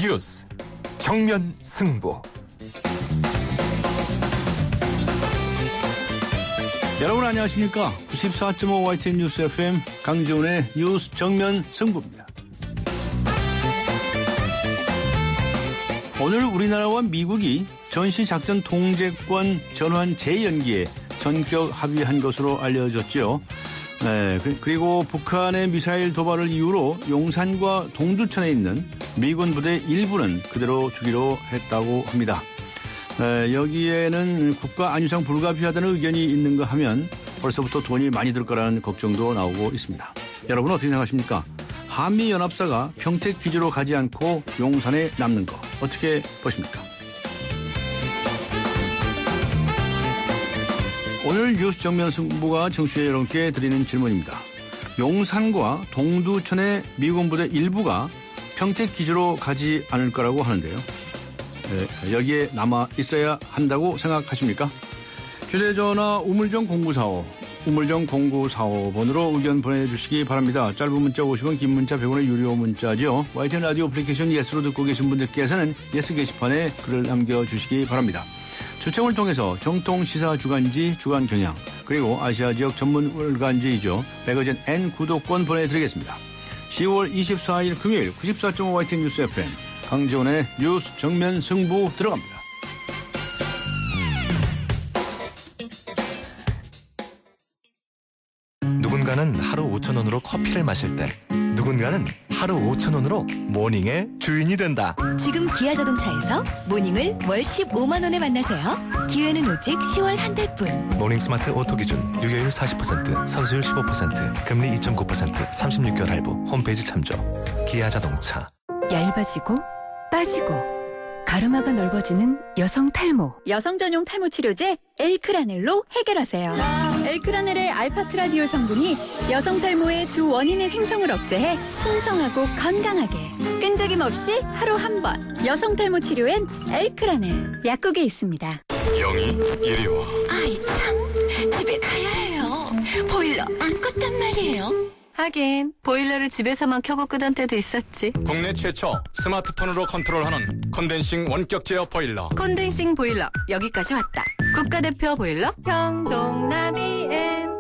뉴스 정면 승부. 여러분 안녕하십니까? 94.5 YTN 뉴스 FM 강지훈의 뉴스 정면 승부입니다. 오늘 우리나라와 미국이 전시작전 통제권 전환 재연기에 전격 합의한 것으로 알려졌죠. 네, 그리고 북한의 미사일 도발을 이유로 용산과 동두천에 있는 미군 부대 일부는 그대로 두기로 했다고 합니다. 여기에는 국가 안위상 불가피하다는 의견이 있는가 하면 벌써부터 돈이 많이 들 거라는 걱정도 나오고 있습니다. 여러분 어떻게 생각하십니까? 한미연합사가 평택 기지로 가지 않고 용산에 남는 거 어떻게 보십니까? 오늘 뉴스 정면 승부가 청취자 여러분께 드리는 질문입니다. 용산과 동두천의 미군 부대 일부가 평택 기지로 가지 않을 거라고 하는데요. 여기에 남아 있어야 한다고 생각하십니까? 휴대전화 우물정 0945, 우물정 0945번으로 의견 보내주시기 바랍니다. 짧은 문자 50원, 긴 문자 100원의 유료 문자죠. YTN 라디오 애플리케이션 예스로 듣고 계신 분들께서는 예스 게시판에 글을 남겨주시기 바랍니다. 추첨을 통해서 정통 시사 주간지 주간경향 그리고 아시아 지역 전문 월간지이죠. 매거진 N 구독권 보내드리겠습니다. 10월 24일 금요일 94.5 YTN 뉴스 FM 강지훈의 뉴스 정면 승부 들어갑니다. 누군가는 하루 5,000원으로 커피를 마실 때 누군가는 하루 5,000원으로 모닝의 주인이 된다. 지금 기아자동차에서 모닝을 월 15만 원에 만나세요. 기회는 오직 10월 한 달뿐. 모닝 스마트 오토 기준 유효율 40%, 선수율 15%, 금리 2.9%, 36개월 할부, 홈페이지 참조. 기아자동차. 얇아지고 빠지고 가르마가 넓어지는 여성 탈모. 여성 전용 탈모 치료제 엘크라넬로 해결하세요. 엘크라넬의 알파트라디올 성분이 여성 탈모의 주 원인의 생성을 억제해 풍성하고 건강하게 끈적임 없이 하루 한 번. 여성 탈모 치료엔 엘크라넬 약국에 있습니다. 영희 이리 와. 아이 참, 집에 가야 해요. 보일러 안 껐단 말이에요. 하긴 보일러를 집에서만 켜고 끄던 때도 있었지. 국내 최초 스마트폰으로 컨트롤하는 컨덴싱 원격 제어 보일러. 컨덴싱 보일러 여기까지 왔다. 국가대표 보일러 형동나비엔.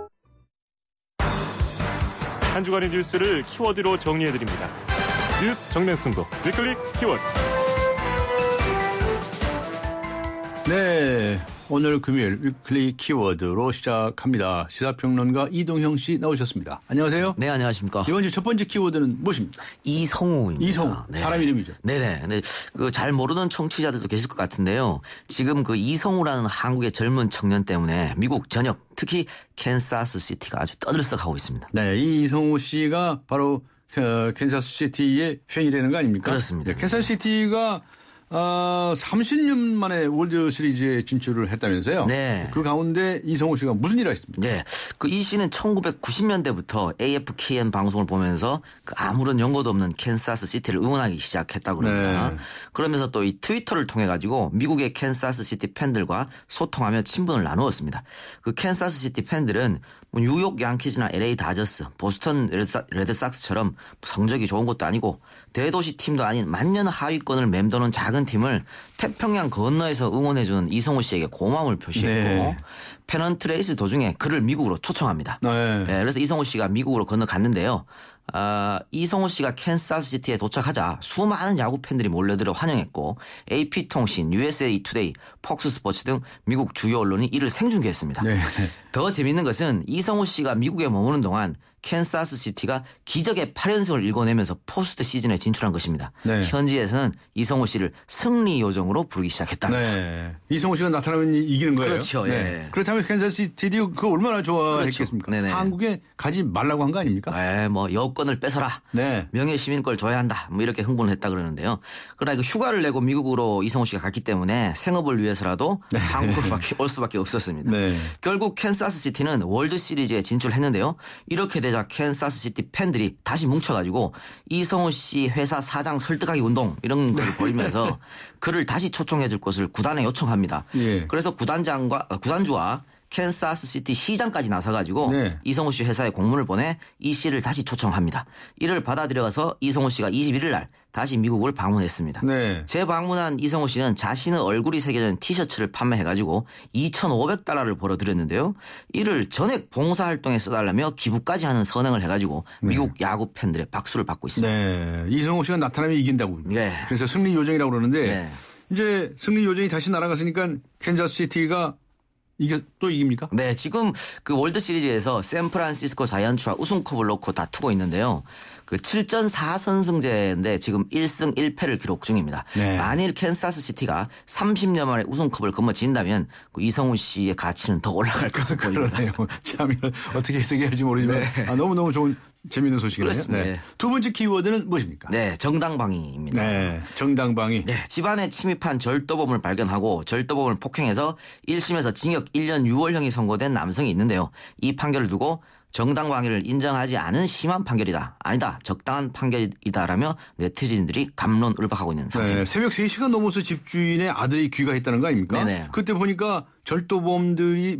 한 주간의 뉴스를 키워드로 정리해드립니다. 뉴스 정면 승부 위클리 키워드. 네, 오늘 금요일 위클리 키워드로 시작합니다. 시사평론가 이동형 씨 나오셨습니다. 안녕하세요. 네, 안녕하십니까. 이번 주 첫 번째 키워드는 무엇입니까? 이성우입니다. 이성우, 네. 사람 이름이죠. 네네. 네. 그 잘 모르는 청취자들도 계실 것 같은데요. 지금 그 이성우라는 한국의 젊은 청년 때문에 미국 전역, 특히 캔사스 시티가 아주 떠들썩하고 있습니다. 네, 이 이성우 씨가 바로 캔사스 시티의 팬이라는 거 아닙니까? 그렇습니다. 네, 캔사스 시티가 30년 만에 월드 시리즈에 진출을 했다면서요? 네. 그 가운데 이성우 씨가 무슨 일을 했습니까? 네. 그 이 씨는 1990년대부터 AFKN 방송을 보면서 그 아무런 연고도 없는 캔사스 시티를 응원하기 시작했다고 그럽니다. 네. 그러면서 또 이 트위터를 통해 가지고 미국의 캔사스 시티 팬들과 소통하며 친분을 나누었습니다. 그 캔사스 시티 팬들은 뭐 뉴욕 양키즈나 LA 다저스, 보스턴 레드삭스처럼 성적이 좋은 것도 아니고 대도시 팀도 아닌 만년 하위권을 맴도는 작은 팀을 태평양 건너에서 응원해주는 이성우 씨에게 고마움을 표시했고 네. 페넌트 레이스 도중에 그를 미국으로 초청합니다. 네. 네, 그래서 이성우 씨가 미국으로 건너갔는데요. 이성우 씨가 캔사스시티에 도착하자 수많은 야구 팬들이 몰려들어 환영했고 AP통신, USA 투데이, 폭스스포츠 등 미국 주요 언론이 이를 생중계했습니다. 네. 더 재미있는 것은 이성우 씨가 미국에 머무는 동안 캔사스시티가 기적의 8연승을 일궈내면서 포스트 시즌에 진출한 것입니다. 네. 현지에서는 이성우 씨를 승리 요정으로 부르기 시작했답니다. 네. 이성우 씨가 나타나면 이기는 거예요. 그렇죠. 네. 예. 그렇다면 캔사스 시티도 그거 얼마나 좋아했겠습니까? 그렇죠. 네네. 한국에 가지 말라고 한 거 아닙니까? 네, 뭐 여권을 뺏어라. 네. 명예 시민권을 줘야 한다. 뭐 이렇게 흥분을 했다 그러는데요. 그러나 이거 휴가를 내고 미국으로 이성우 씨가 갔기 때문에 생업을 위해서라도 네. 한국으로 올 수밖에 없었습니다. 네. 결국 캔사스 시티는 월드 시리즈에 진출했는데요. 이렇게 되자 캔사스 시티 팬들이 다시 뭉쳐가지고 이성우 씨 회사 사장 설득하기 운동 이런 걸 벌이면서 그를 다시 초청해 줄 것을 구단에 요청합니다. 예. 그래서 구단주와 캔사스시티 시장까지 나서가지고 네. 이성우 씨 회사에 공문을 보내 이 씨를 다시 초청합니다. 이를 받아들여가서 이성우 씨가 21일 날 다시 미국을 방문했습니다. 네. 재방문한 이성우 씨는 자신의 얼굴이 새겨진 티셔츠를 판매해가지고 $2,500를 벌어들였는데요. 이를 전액 봉사활동에 써달라며 기부까지 하는 선행을 해가지고 미국 야구 팬들의 박수를 받고 있습니다. 네. 이성호 씨가 나타나면 이긴다고. 네. 그래서 승리 요정이라고 그러는데 네. 이제 승리 요정이 다시 날아갔으니까 캔자스시티가 이게 또 이깁니까? 네, 지금 그 월드 시리즈에서 샌프란시스코 자이언츠와 우승컵을 놓고 다투고 있는데요. 그 7전 4선승제인데 지금 1승 1패를 기록 중입니다. 네. 만일 캔사스시티가 30년 만에 우승컵을 거머쥔다면 그 이성우 씨의 가치는 더 올라갈 것으로 보입니다. 그러네요. 참 어떻게 해석해야 할지 모르지만 너무너무 좋은 재미있는 소식이네요. 그렇습니다. 네. 두 번째 키워드는 무엇입니까? 네, 정당방위입니다. 네, 정당방위. 네, 집안에 침입한 절도범을 발견하고 절도범을 폭행해서 1심에서 징역 1년 6월형이 선고된 남성이 있는데요. 이 판결을 두고 정당방위를 인정하지 않은 심한 판결이다. 아니다. 적당한 판결이다라며 네티즌들이 갑론을박하고 있는 상태입니다. 네, 새벽 3시간 넘어서 집주인의 아들이 귀가했다는 거 아닙니까? 네네. 그때 보니까 절도범이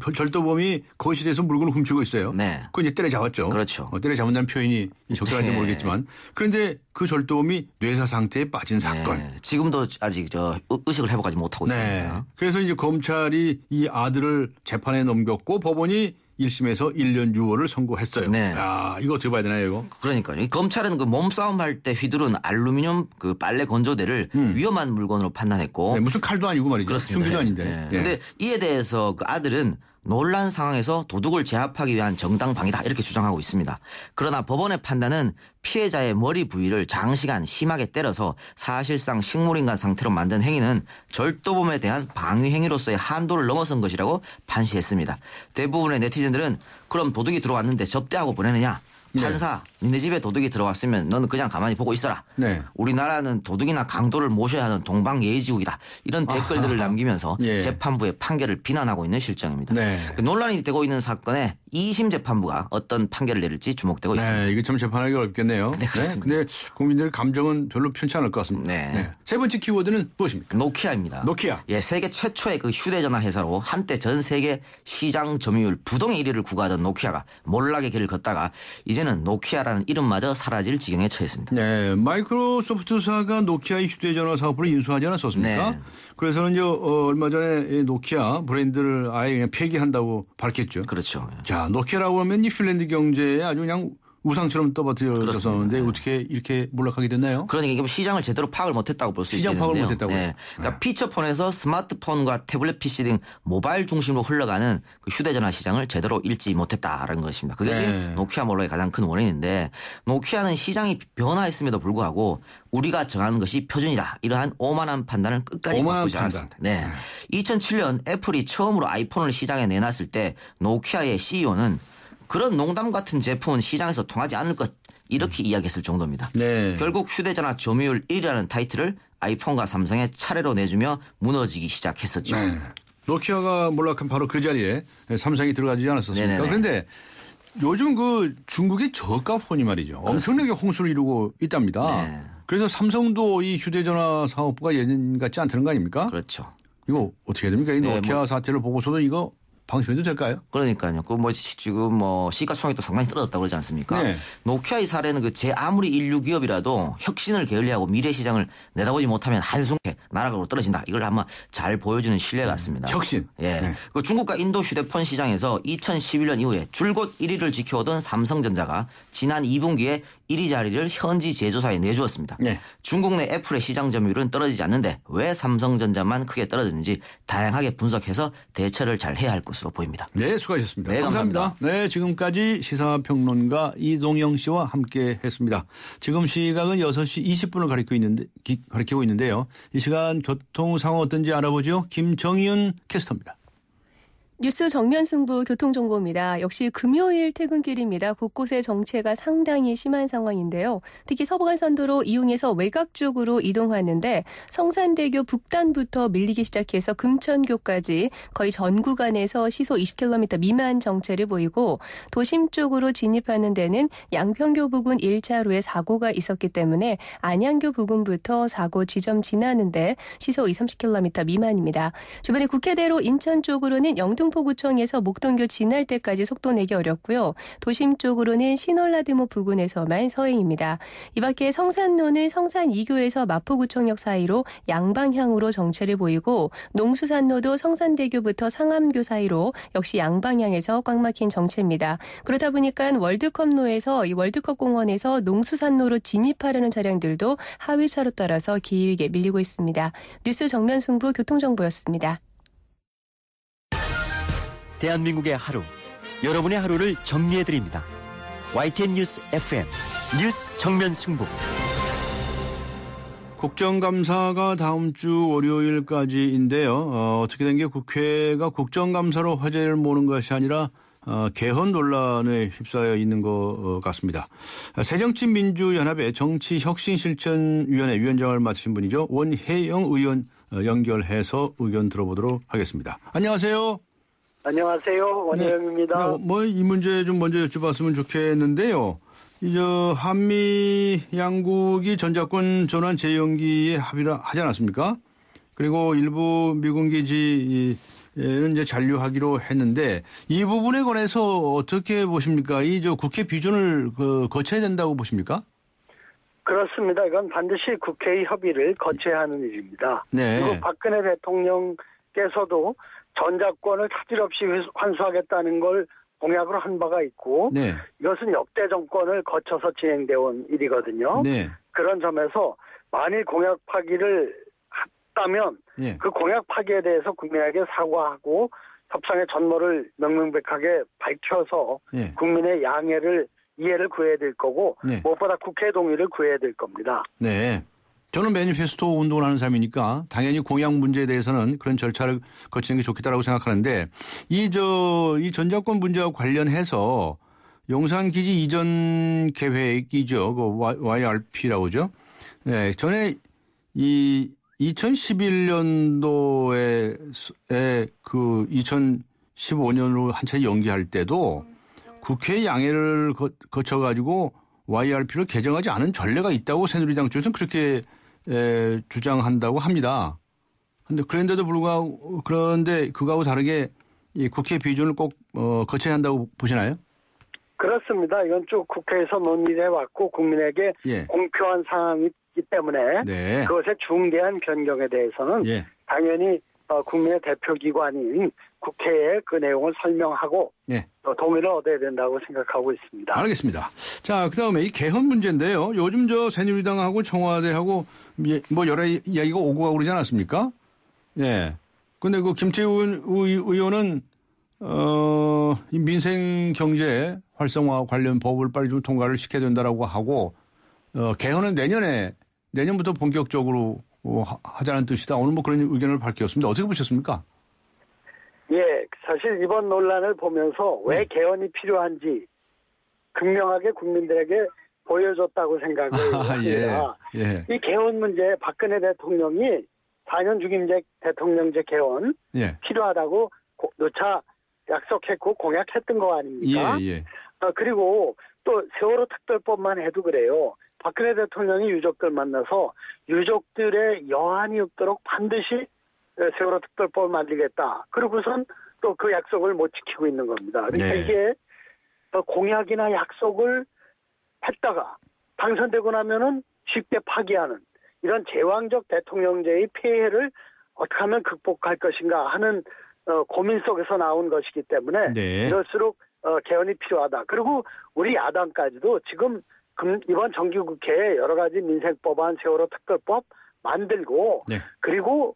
거실에서 물건을 훔치고 있어요. 네. 그거 이제 때려잡았죠. 그렇죠. 때려잡는다는 표현이 적절한지 네. 모르겠지만 그런데 그 절도범이 뇌사 상태에 빠진 사건. 네, 지금도 아직 의식을 회복하지 못하고 네. 있습니다. 그래서 이제 검찰이 이 아들을 재판에 넘겼고 법원이 1심에서 1년 6월을 선고했어요. 네. 야, 이거 어떻게 봐야 되나요, 이거? 그러니까요. 이 검찰은 그 몸싸움 할 때 휘두른 알루미늄 그 빨래 건조대를 위험한 물건으로 판단했고. 네, 무슨 칼도 아니고 말이죠. 그렇습니다. 흉기도 아닌데. 네. 예. 근데 이에 대해서 그 아들은 논란 상황에서 도둑을 제압하기 위한 정당방위다 이렇게 주장하고 있습니다. 그러나 법원의 판단은 피해자의 머리 부위를 장시간 심하게 때려서 사실상 식물인간 상태로 만든 행위는 절도범에 대한 방위 행위로서의 한도를 넘어선 것이라고 판시했습니다. 대부분의 네티즌들은 그럼 도둑이 들어왔는데 접대하고 보내느냐? 판사, 니네 집에 도둑이 들어왔으면 너는 그냥 가만히 보고 있어라. 네. 우리나라는 도둑이나 강도를 모셔야 하는 동방예의지국이다. 이런 댓글들을 남기면서 예. 재판부의 판결을 비난하고 있는 실정입니다. 네. 그 논란이 되고 있는 사건에 2심 재판부가 어떤 판결을 내릴지 주목되고 있습니다. 네, 이게 참 재판하기 어렵겠네요. 네, 그렇습니다. 근데 국민들 감정은 별로 편치 않을 것 같습니다. 네. 세 번째 키워드는 무엇입니까? 노키아입니다. 노키아. 예, 세계 최초의 그 휴대전화 회사로 한때 전 세계 시장 점유율 부동의 1위를 구가하던 노키아가 몰락의 길을 걷다가 이제는 노키아라는 이름마저 사라질 지경에 처했습니다. 네, 마이크로소프트사가 노키아의 휴대전화 사업을 인수하지 않았었습니까? 네. 그래서는 이제 얼마 전에 이 노키아 브랜드를 아예 그냥 폐기한다고 밝혔죠. 그렇죠. 자, 노키아라고 하면 이 핀란드 경제에 아주 그냥 우상처럼 떠받들어졌었는데 어떻게 이렇게 몰락하게 됐나요? 그러니까 이게 시장을 제대로 파악을 못했다고 볼 수 있겠는데요. 시장 파악을 못했다고요? 네. 그러니까 피처폰에서 스마트폰과 태블릿 PC 등 모바일 중심으로 흘러가는 그 휴대전화 시장을 제대로 읽지 못했다라는 것입니다. 그것이 네. 노키아 몰락의 가장 큰 원인인데 노키아는 시장이 변화했음에도 불구하고 우리가 정하는 것이 표준이다. 이러한 오만한 판단을 끝까지 바꾸지 않았습니다. 네. 2007년 애플이 처음으로 아이폰을 시장에 내놨을 때 노키아의 CEO는 그런 농담 같은 제품은 시장에서 통하지 않을 것 이렇게 이야기했을 정도입니다. 네. 결국 휴대전화 점유율 1위라는 타이틀을 아이폰과 삼성에 차례로 내주며 무너지기 시작했었죠. 네. 노키아가 몰락한 바로 그 자리에 삼성이 들어가지 않았었습니까? 네네네. 그런데 요즘 그 중국의 저가 폰이 말이죠. 엄청나게 홍수를 이루고 있답니다. 네. 그래서 삼성도 이 휴대전화 사업부가 예전 같지 않다는 거 아닙니까? 그렇죠. 이거 어떻게 해야 됩니까? 이 네, 노키아 사태를 보고서도 이거 방심해도 될까요? 그러니까요. 그 뭐 지금 뭐 시가총액도 상당히 떨어졌다고 그러지 않습니까? 네. 노키아의 사례는 그 제 아무리 인류 기업이라도 혁신을 게을리하고 미래 시장을 내다보지 못하면 한순간에 나락으로 떨어진다. 이걸 아마 잘 보여주는 신뢰 같습니다. 혁신. 예. 네. 그 중국과 인도 휴대폰 시장에서 2011년 이후에 줄곧 1위를 지켜오던 삼성전자가 지난 2분기에 1위 자리를 현지 제조사에 내주었습니다. 네. 중국 내 애플의 시장 점유율은 떨어지지 않는데 왜 삼성전자만 크게 떨어졌는지 다양하게 분석해서 대처를 잘 해야 할 것으로 보입니다. 네, 수고하셨습니다. 네, 감사합니다. 네, 지금까지 시사평론가 이동영 씨와 함께 했습니다. 지금 시각은 6시 20분을 가리키고 있는데요. 이 시간 교통 상황 어떤지 알아보죠. 김정윤 캐스터입니다. 뉴스 정면 승부 교통정보입니다. 역시 금요일 퇴근길입니다. 곳곳에 정체가 상당히 심한 상황인데요. 특히 서부간선도로 이용해서 외곽 쪽으로 이동하는데 성산대교 북단부터 밀리기 시작해서 금천교까지 거의 전 구간에서 시속 20km 미만 정체를 보이고 도심 쪽으로 진입하는 데는 양평교 부근 1차로에 사고가 있었기 때문에 안양교 부근부터 사고 지점 지나는데 시속 20-30km 미만입니다. 주변에 국회대로 인천 쪽으로는 영동 영등포구청에서 목동교 지날 때까지 속도 내기 어렵고요. 도심 쪽으로는 신월나들목 부근에서만 서행입니다. 이 밖에 성산로는 성산 2교에서 마포구청역 사이로 양방향으로 정체를 보이고 농수산로도 성산대교부터 상암교 사이로 역시 양방향에서 꽉 막힌 정체입니다. 그러다 보니까 월드컵로에서 이 월드컵 공원에서 농수산로로 진입하려는 차량들도 하위차로 따라서 길게 밀리고 있습니다. 뉴스 정면 승부 교통정보였습니다. 대한민국의 하루, 여러분의 하루를 정리해드립니다. YTN 뉴스 FM 뉴스 정면 승부. 국정감사가 다음 주 월요일까지인데요. 어떻게 된 게 국회가 국정감사로 화제를 모는 것이 아니라 개헌 논란에 휩싸여 있는 것 같습니다. 새정치민주연합의 정치혁신실천위원회 위원장을 맡으신 분이죠. 원혜영 의원 연결해서 의견 들어보도록 하겠습니다. 안녕하세요. 안녕하세요. 원혜영입니다. 네, 이 문제 좀 먼저 여쭤봤으면 좋겠는데요. 이제 한미 양국이 전작권 전환 재연기에 합의를 하지 않았습니까? 그리고 일부 미군 기지는 이제 잔류하기로 했는데 이 부분에 관해서 어떻게 보십니까? 이 국회 비준을 거쳐야 된다고 보십니까? 그렇습니다. 이건 반드시 국회의 협의를 거쳐야 하는 일입니다. 네. 그리고 박근혜 대통령께서도 전작권을 차질 없이 환수하겠다는 걸 공약으로 한 바가 있고 네. 이것은 역대 정권을 거쳐서 진행되어 온 일이거든요. 네. 그런 점에서 만일 공약 파기를 했다면 네. 그 공약 파기에 대해서 국민에게 사과하고 협상의 전모를 명명백하게 밝혀서 네. 국민의 이해를 구해야 될 거고 네. 무엇보다 국회 동의를 구해야 될 겁니다. 네. 저는 매니페스토 운동을 하는 사람이니까 당연히 공약 문제에 대해서는 그런 절차를 거치는 게 좋겠다라고 생각하는데 이 전작권 문제와 관련해서 용산기지 이전 계획이죠. 그 YRP라고 하죠. 네. 전에 이 2011년도에 그 2015년으로 한 차례 연기할 때도 국회 양해를 거쳐가지고 YRP를 개정하지 않은 전례가 있다고 새누리당 쪽에서는 그렇게 주장한다고 합니다. 그런데도 불구하고 그런데 그거하고 다르게 이 국회 비준을 꼭 거쳐야 한다고 보시나요? 그렇습니다. 이건 쭉 국회에서 논의해 왔고 국민에게 예. 공표한 상황이기 때문에 네. 그것의 중대한 변경에 대해서는 예. 당연히 국민의 대표기관인 국회에 그 내용을 설명하고 예. 동의를 얻어야 된다고 생각하고 있습니다. 알겠습니다. 자, 그다음에 이 개헌 문제인데요. 요즘 새누리당하고 청와대하고 뭐 여러 이야기가 오고 가고 그러지 않았습니까? 예. 근데 그 김태우 의원은 이 민생 경제 활성화 관련 법을 빨리 좀 통과를 시켜야 된다라고 하고 개헌은 내년부터 본격적으로 하자는 뜻이다. 오늘 뭐 그런 의견을 밝혔습니다. 어떻게 보셨습니까? 예, 사실 이번 논란을 보면서 왜 개헌이 필요한지 극명하게 국민들에게 보여줬다고 생각을 합니다. 예. 이 개헌 문제 박근혜 대통령이 4년 중임제 대통령제 개헌 필요하다고 누차 약속했고 공약했던 거 아닙니까? 예. 그리고 또 세월호 특별법만 해도 그래요. 박근혜 대통령이 유족들 만나서 유족들의 여한이 없도록 반드시 세월호 특별법을 만들겠다. 그러고선 또 그 약속을 못 지키고 있는 겁니다. 그러니까 이게 공약이나 약속을 했다가 당선되고 나면은 쉽게 파기하는 이런 제왕적 대통령제의 폐해를 어떻게 하면 극복할 것인가 하는 고민 속에서 나온 것이기 때문에 이럴수록 개헌이 필요하다. 그리고 우리 야당까지도 지금 이번 정기국회에 여러 가지 민생법안, 세월호 특별법 만들고 그리고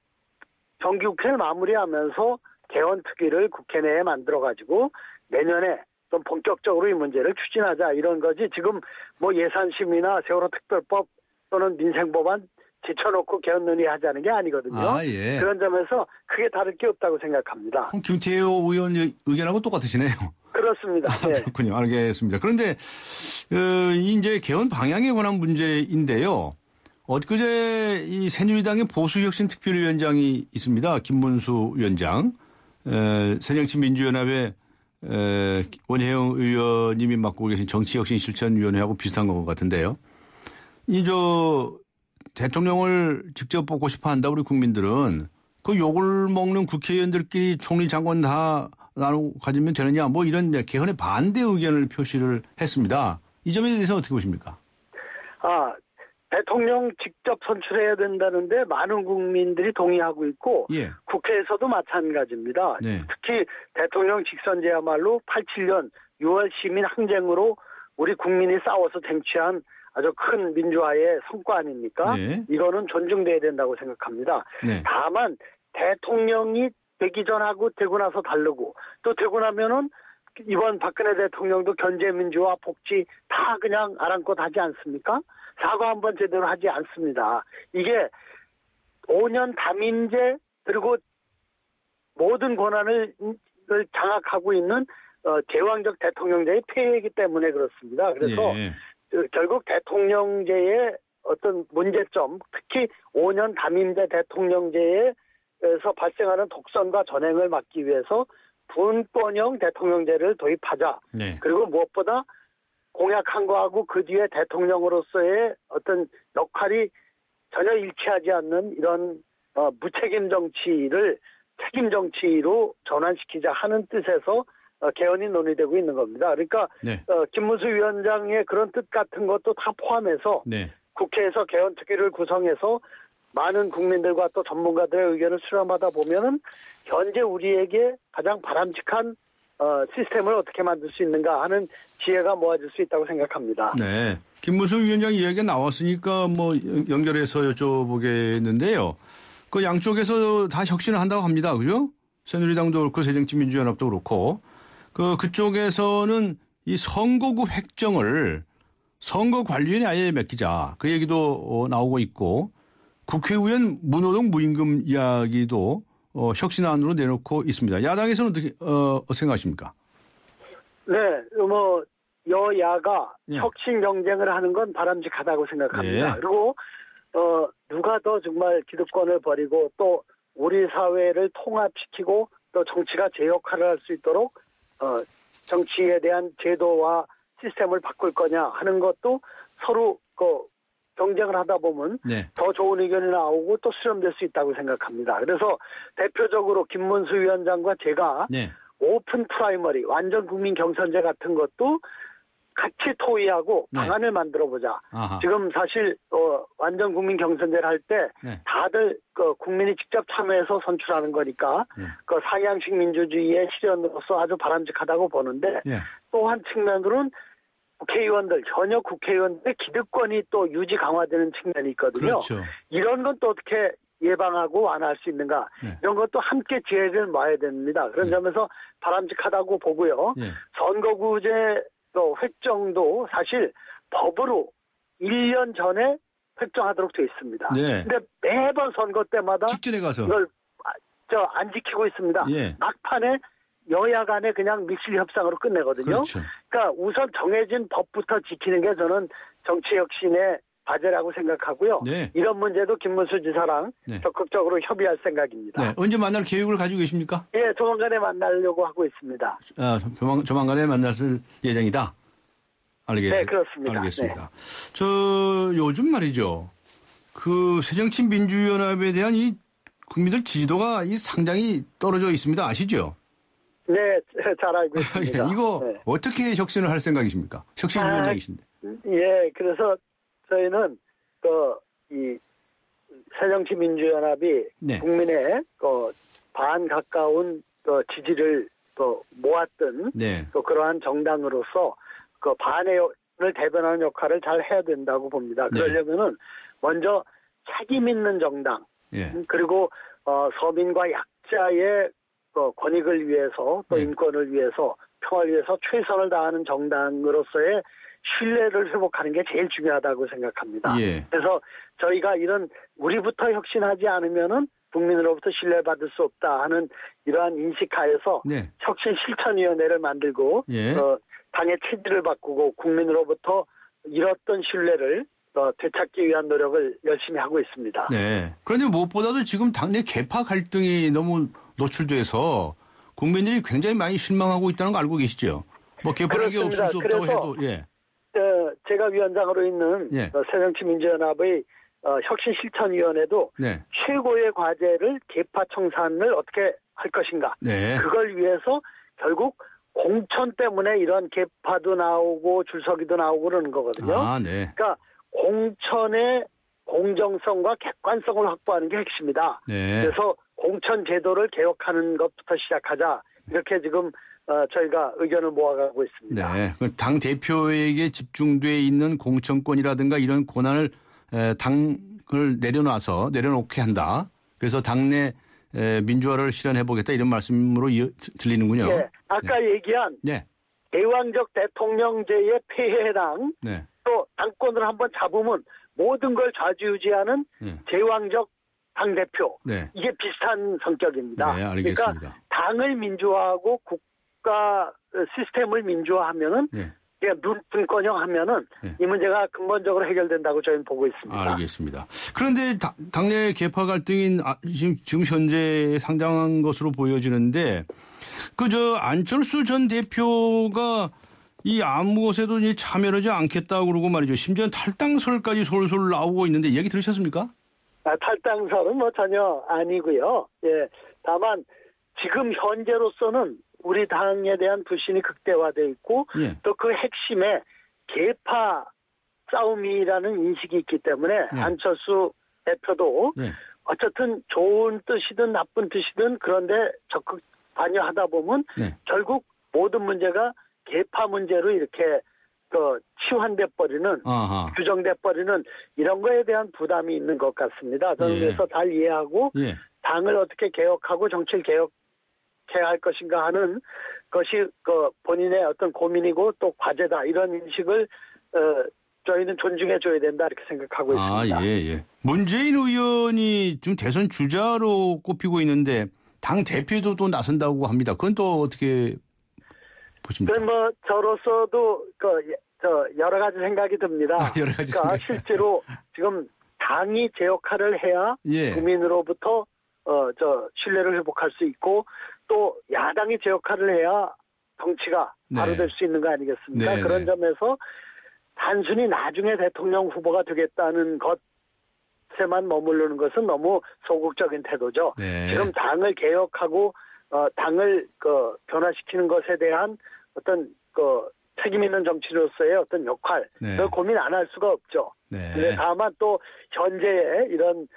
정기국회를 마무리하면서 개헌 특위를 국회 내에 만들어가지고 내년에 좀 본격적으로 이 문제를 추진하자 이런 거지 지금 뭐 예산심의나 세월호 특별법 또는 민생법안 지쳐놓고 개헌 논의하자는 게 아니거든요. 그런 점에서 크게 다를 게 없다고 생각합니다. 그럼 김태호 의원 의견하고 똑같으시네요. 그렇습니다. 그렇군요. 알겠습니다. 그런데 이제 개헌 방향에 관한 문제인데요. 엊그제 이 새누리당의 보수혁신특별위원장이 있습니다. 김문수 위원장. 새정치민주연합의 원혜영 의원님이 맡고 계신 정치혁신실천위원회하고 비슷한 것 같은데요. 대통령을 직접 뽑고 싶어 한다 우리 국민들은 그 욕을 먹는 국회의원들끼리 총리 장관 다 나누고 가지면 되느냐 뭐 이런 개헌의 반대 의견을 표시를 했습니다. 이 점에 대해서 어떻게 보십니까? 대통령 직접 선출해야 된다는데 많은 국민들이 동의하고 있고 예. 국회에서도 마찬가지입니다. 네. 특히 대통령 직선제야말로 87년 6월 시민 항쟁으로 우리 국민이 싸워서 쟁취한 아주 큰 민주화의 성과 아닙니까? 네. 이거는 존중돼야 된다고 생각합니다. 네. 다만 대통령이 되기 전하고 되고 나서 다르고 또 되고 나면은 이번 박근혜 대통령도 견제민주화 복지 다 그냥 아랑곳 하지 않습니까? 사과 한번 제대로 하지 않습니다. 이게 5년 담임제 그리고 모든 권한을 장악하고 있는 제왕적 대통령제의 폐해이기 때문에 그렇습니다. 그래서 예. 결국 대통령제의 어떤 문제점, 특히 5년 담임제 대통령제에서 발생하는 독선과 전횡을 막기 위해서 분권형 대통령제를 도입하자. 네. 그리고 무엇보다 공약한 거하고 그 뒤에 대통령으로서의 어떤 역할이 전혀 일치하지 않는 이런 무책임 정치를 책임 정치로 전환시키자 하는 뜻에서 개헌이 논의되고 있는 겁니다. 그러니까 네. 김문수 위원장의 그런 뜻 같은 것도 다 포함해서 네. 국회에서 개헌특위를 구성해서 많은 국민들과 또 전문가들의 의견을 수렴하다 보면은 현재 우리에게 가장 바람직한 시스템을 어떻게 만들 수 있는가 하는 지혜가 모아질 수 있다고 생각합니다. 네. 김문수 위원장 이야기가 나왔으니까 뭐 연결해서 여쭤보겠는데요. 그 양쪽에서 다 혁신을 한다고 합니다. 그죠? 새누리당도 그렇고 새정치민주연합도 그렇고 그쪽에서는 이 선거구 획정을 선거관리위원회 아예 맡기자 그 얘기도 나오고 있고 국회의원 무노동 무임금 이야기도 혁신안으로 내놓고 있습니다. 야당에서는 어떻게 생각하십니까? 네, 뭐 여야가 혁신 경쟁을 하는 건 바람직하다고 생각합니다. 네. 그리고 누가 더 정말 기득권을 버리고 또 우리 사회를 통합시키고 또 정치가 제 역할을 할 수 있도록 정치에 대한 제도와 시스템을 바꿀 거냐 하는 것도 서로 경쟁을 하다 보면 네. 더 좋은 의견이 나오고 또 수렴될 수 있다고 생각합니다. 그래서 대표적으로 김문수 위원장과 제가 네. 오픈 프라이머리, 완전 국민 경선제 같은 것도 같이 토의하고 네. 방안을 만들어보자. 아하. 지금 사실 완전 국민 경선제를 할 때 네. 다들 국민이 직접 참여해서 선출하는 거니까 네. 상향식 민주주의의 실현으로서 아주 바람직하다고 보는데 네. 또 한 측면으로는 국회의원들, 현역 국회의원들의 기득권이 또 유지 강화되는 측면이 있거든요. 그렇죠. 이런 건 또 어떻게 예방하고 완화할 수 있는가. 네. 이런 것도 함께 지혜를 모아야 됩니다. 그런 점에서 바람직하다고 보고요. 네. 선거구제 획정도 사실 법으로 1년 전에 획정하도록 되어 있습니다. 네. 근데 매번 선거 때마다 직전에 가서 이걸 안 지키고 있습니다. 예. 막판에 여야 간에 그냥 밀실 협상으로 끝내거든요. 그렇죠. 그러니까 우선 정해진 법부터 지키는 게 저는 정치 혁신의 과제라고 생각하고요. 네. 이런 문제도 김문수 지사랑 네. 적극적으로 협의할 생각입니다. 네. 언제 만날 계획을 가지고 계십니까? 예, 조만간에 만나려고 하고 있습니다. 조만간에 만날 예정이다. 네, 그렇습니다. 알겠습니다. 저 요즘 말이죠. 그 새정치민주연합에 대한 이 국민들 지지도가 상당히 떨어져 있습니다. 아시죠? 네, 잘 알고 있습니다. 이거 네. 어떻게 혁신을 할 생각이십니까? 혁신위원장이신데. 예, 그래서 저희는 이 새정치민주연합이 네. 국민의 반 가까운 지지를 모았던 네. 또 그러한 정당으로서 반을 대변하는 역할을 잘 해야 된다고 봅니다. 그러려면은 먼저 책임 있는 정당 예. 그리고 서민과 약자의 권익을 위해서 또 인권을 위해서 평화를 위해서 최선을 다하는 정당으로서의 신뢰를 회복하는 게 제일 중요하다고 생각합니다. 예. 그래서 저희가 이런 우리부터 혁신하지 않으면은 국민으로부터 신뢰받을 수 없다 하는 이러한 인식하에서 네. 혁신 실천위원회를 만들고 예. 당의 체질을 바꾸고 국민으로부터 잃었던 신뢰를 되찾기 위한 노력을 열심히 하고 있습니다. 네. 그런데 무엇보다도 지금 당내 계파 갈등이 너무 노출돼서 국민들이 굉장히 많이 실망하고 있다는 거 알고 계시죠? 뭐 개파라는 게 없을 수 없다고 해도. 예. 제가 위원장으로 있는 예. 새정치민주연합의 혁신실천위원회도 최고의 과제를 계파 청산을 어떻게 할 것인가. 네. 그걸 위해서 결국 공천 때문에 이런 개파도 나오고 줄서기도 나오고 그러는 거거든요. 아, 네. 그러니까 공천의 공정성과 객관성을 확보하는 게 핵심이다. 네. 그래서 공천 제도를 개혁하는 것부터 시작하자. 이렇게 지금 저희가 의견을 모아가고 있습니다. 네. 당 대표에게 집중돼 있는 공천권이라든가 이런 권한을 당을 내려놓게 한다. 그래서 당내 민주화를 실현해보겠다 이런 말씀으로 들리는군요. 네. 아까 얘기한 네. 대왕적 대통령제의 폐해에 해당 네. 또 당권을 한번 잡으면 모든 걸 좌지우지하는 제왕적 당대표. 네. 이게 비슷한 성격입니다. 네, 알겠습니다. 그러니까 당을 민주화하고 국가 시스템을 민주화하면은 분권형 하면은 이 문제가 근본적으로 해결된다고 저희는 보고 있습니다. 알겠습니다. 그런데 당내 개파 갈등인 지금 현재 상당한 것으로 보여지는데 안철수 전 대표가 이 아무 곳에도 참여하지 않겠다고 그러고 말이죠. 심지어 탈당설까지 솔솔 나오고 있는데 얘기 들으셨습니까? 탈당설은 전혀 아니고요. 예, 다만 지금 현재로서는 우리 당에 대한 불신이 극대화돼 있고 또 그 핵심에 개파 싸움이라는 인식이 있기 때문에 안철수 대표도 어쨌든 좋은 뜻이든 나쁜 뜻이든 그런데 적극 관여하다 보면 결국 모든 문제가 개파 문제로 이렇게 치환돼 버리는 규정돼 버리는 이런 거에 대한 부담이 있는 것 같습니다. 저는 그래서 잘 이해하고 당을 어떻게 개혁하고 정치를 개혁해야 할 것인가 하는 것이 본인의 어떤 고민이고 또 과제다 이런 인식을 저희는 존중해 줘야 된다 이렇게 생각하고 있습니다. 예. 문재인 의원이 지금 대선 주자로 꼽히고 있는데 당 대표도 또 나선다고 합니다. 그건 또 어떻게 보십니까? 저로서도 여러 가지 생각이 듭니다. 여러 가지 그러니까 실제로 지금 당이 제 역할을 해야 국민으로부터 신뢰를 회복할 수 있고 또 야당이 제 역할을 해야 정치가 바로 될 수 있는 거 아니겠습니까? 그런 점에서 단순히 나중에 대통령 후보가 되겠다는 것에만 머무르는 것은 너무 소극적인 태도죠. 지금 당을 개혁하고 당을 변화시키는 것에 대한 어떤 책임 있는 정치로서의 어떤 역할, 그걸 고민 안 할 수가 없죠. 다만 또 현재의 이런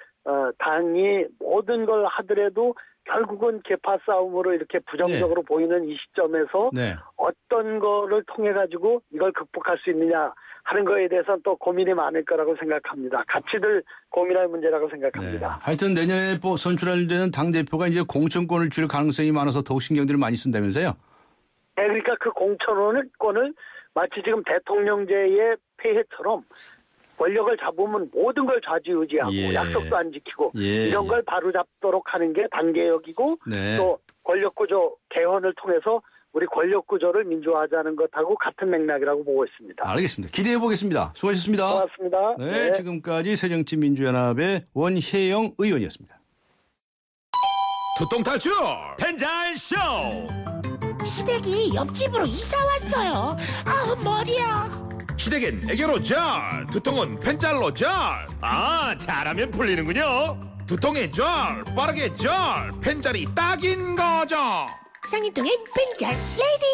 당이 모든 걸 하더라도 결국은 개파 싸움으로 이렇게 부정적으로 보이는 이 시점에서 어떤 거를 통해 가지고 이걸 극복할 수 있느냐 하는 거에 대해서는 또 고민이 많을 거라고 생각합니다. 같이들 고민할 문제라고 생각합니다. 하여튼 내년에 선출되는 당대표가 이제 공천권을 줄 가능성이 많아서 더욱 신경들을 많이 쓴다면서요? 네, 그러니까 그 공천권을 마치 지금 대통령제의 폐해처럼 권력을 잡으면 모든 걸 좌지우지하고 약속도 안 지키고 이런 걸 바로잡도록 하는 게 당개혁이고 또 권력구조 개헌을 통해서 우리 권력구조를 민주화하자는 것하고 같은 맥락이라고 보고 있습니다. 알겠습니다. 기대해 보겠습니다. 수고하셨습니다. 고맙습니다. 네, 지금까지 새정치민주연합의 원혜영 의원이었습니다. 두통 탈출 펜잘쇼. 시댁이 옆집으로 이사 왔어요. 아우 머리야. 시댁엔 애교로 절, 두통은 펜잘로 절. 잘하면 풀리는군요. 두통의 절, 빠르게 절, 펜잘이 딱인 거죠. 상이통엔 펜잘 레이디.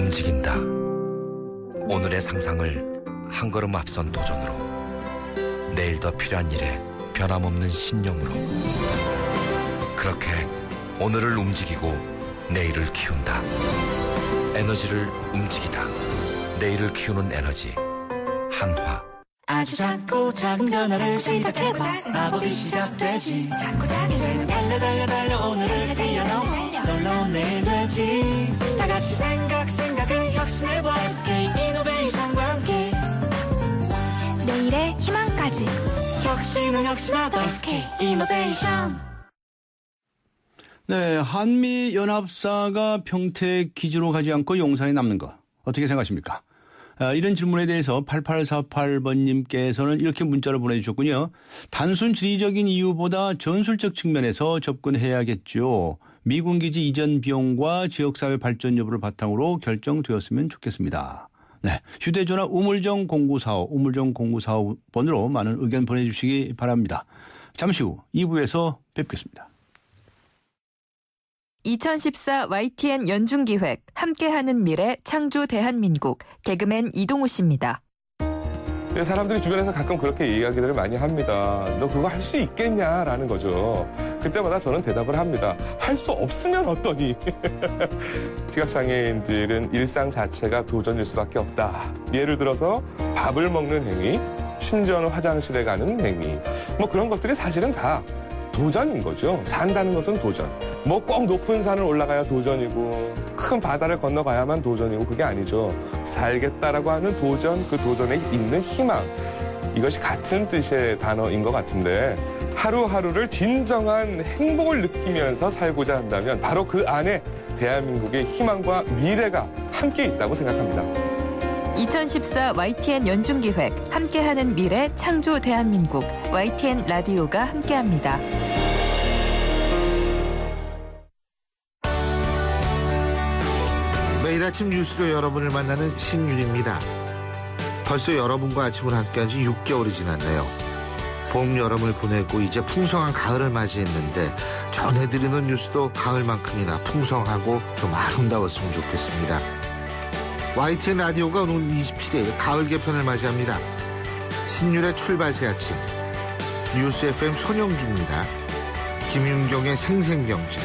움직인다. 오늘의 상상을 한 걸음 앞선 도전으로, 내일 더 필요한 일에 변함없는 신념으로, 그렇게 오늘을 움직이고 내일을 키운다. 에너지를 움직이다. 내일을 키우는 에너지 한화. 아주 작고 작은 변화를 시작해봐. 마법이 시작되지. 이제는 달려 오늘을 뛰어넘어 놀라운 내일 되지. 다같이 생각을 혁신해봐. SK 이노베이션과 함께 내일의 희망까지 혁신은 혁신하다. SK 이노베이션. 네, 한미연합사가 평택 기지로 가지 않고 용산에 남는 것 어떻게 생각하십니까? 이런 질문에 대해서 8848번님께서는 이렇게 문자를 보내주셨군요. 단순 지리적인 이유보다 전술적 측면에서 접근해야겠죠. 미군 기지 이전 비용과 지역사회 발전 여부를 바탕으로 결정되었으면 좋겠습니다. 네, 휴대전화 우물정 0945번으로 많은 의견 보내주시기 바랍니다. 잠시 후 2부에서 뵙겠습니다. 2014 YTN 연중기획 함께하는 미래 창조 대한민국 개그맨 이동우 씨입니다. 사람들이 주변에서 가끔 그렇게 이야기들을 많이 합니다. 너 그거 할 수 있겠냐라는 거죠. 그때마다 저는 대답을 합니다. 할 수 없으면 어떠니? 시각장애인들은 일상 자체가 도전일 수밖에 없다. 예를 들어서 밥을 먹는 행위, 심지어는 화장실에 가는 행위. 뭐 그런 것들이 사실은 다 도전인 거죠. 산다는 것은 도전. 뭐 꼭 높은 산을 올라가야 도전이고 큰 바다를 건너가야만 도전이고 그게 아니죠. 살겠다라고 하는 도전, 그 도전에 있는 희망. 이것이 같은 뜻의 단어인 것 같은데 하루하루를 진정한 행복을 느끼면서 살고자 한다면 바로 그 안에 대한민국의 희망과 미래가 함께 있다고 생각합니다. 2014 YTN 연중기획 함께하는 미래 창조 대한민국 YTN 라디오가 함께합니다. 매일 아침 뉴스로 여러분을 만나는 신윤입니다. 벌써 여러분과 아침을 함께한 지 6개월이 지났네요. 봄, 여름을 보내고 이제 풍성한 가을을 맞이했는데 전해드리는 뉴스도 가을만큼이나 풍성하고 좀 아름다웠으면 좋겠습니다. YTN 라디오가 오늘 27일 가을 개편을 맞이합니다. 신율의 출발 새 아침, 뉴스 FM 손영주입니다. 김윤경의 생생경제,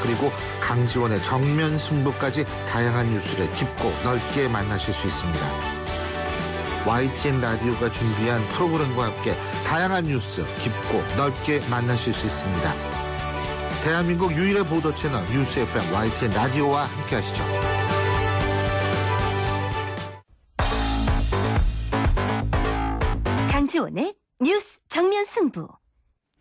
그리고 강지원의 정면 승부까지 다양한 뉴스를 깊고 넓게 만나실 수 있습니다. YTN 라디오가 준비한 프로그램과 함께 다양한 뉴스 깊고 넓게 만나실 수 있습니다. 대한민국 유일의 보도 채널 뉴스 FM YTN 라디오와 함께 하시죠. 강지원의 뉴스 정면 승부.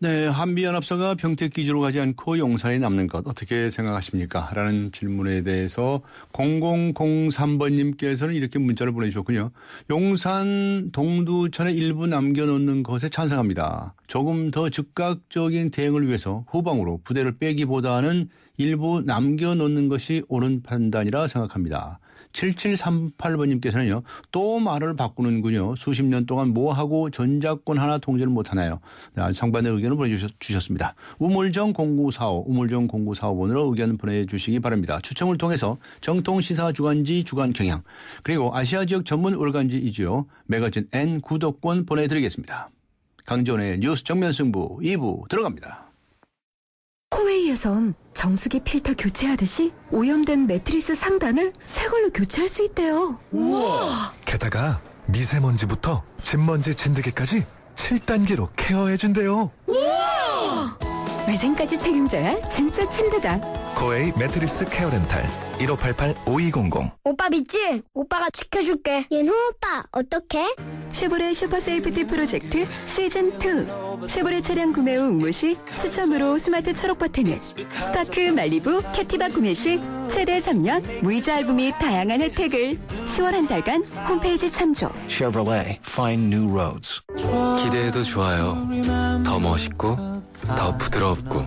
네, 한미연합사가 평택 기지로 가지 않고 용산에 남는 것 어떻게 생각하십니까? 라는 질문에 대해서 0003번님께서는 이렇게 문자를 보내주셨군요. 용산 동두천에 일부 남겨놓는 것에 찬성합니다. 조금 더 즉각적인 대응을 위해서 후방으로 부대를 빼기보다는 일부 남겨놓는 것이 옳은 판단이라 생각합니다. 7738번님께서는요. 또 말을 바꾸는군요. 수십 년 동안 뭐하고 전작권 하나 통제를 못하나요? 상반의 의견을 보내주셨습니다. 우물정 0945, 우물정 0945번으로 의견 보내주시기 바랍니다. 추첨을 통해서 정통시사 주간지 주간경향 그리고 아시아 지역 전문 월간지이지요. 매거진 N 구독권 보내드리겠습니다. 강지원의 뉴스 정면승부 2부 들어갑니다. 코에 이어선 정수기 필터 교체하듯이 오염된 매트리스 상단을 새 걸로 교체할 수 있대요. 우와! 게다가 미세먼지부터 진먼지 진드기까지 7단계로 케어해준대요. 우와! 위생까지 책임져야 진짜 침대다. 코웨이 매트리스 케어 렌탈 1588-5200. 오빠 믿지? 오빠가 지켜줄게. 얘는 오빠 어떡해? 쉐보레 슈퍼 세이프티 프로젝트 시즌2. 쉐보레 차량 구매 후 응모 시 추첨으로 스마트 초록 버튼을, 스파크 말리부 캡티바 구매 시 최대 3년 무이자 할부 및 다양한 혜택을. 10월 한 달간 홈페이지 참조. Chevrolet Find New Roads. 기대해도 좋아요. 더 멋있고 더 부드럽고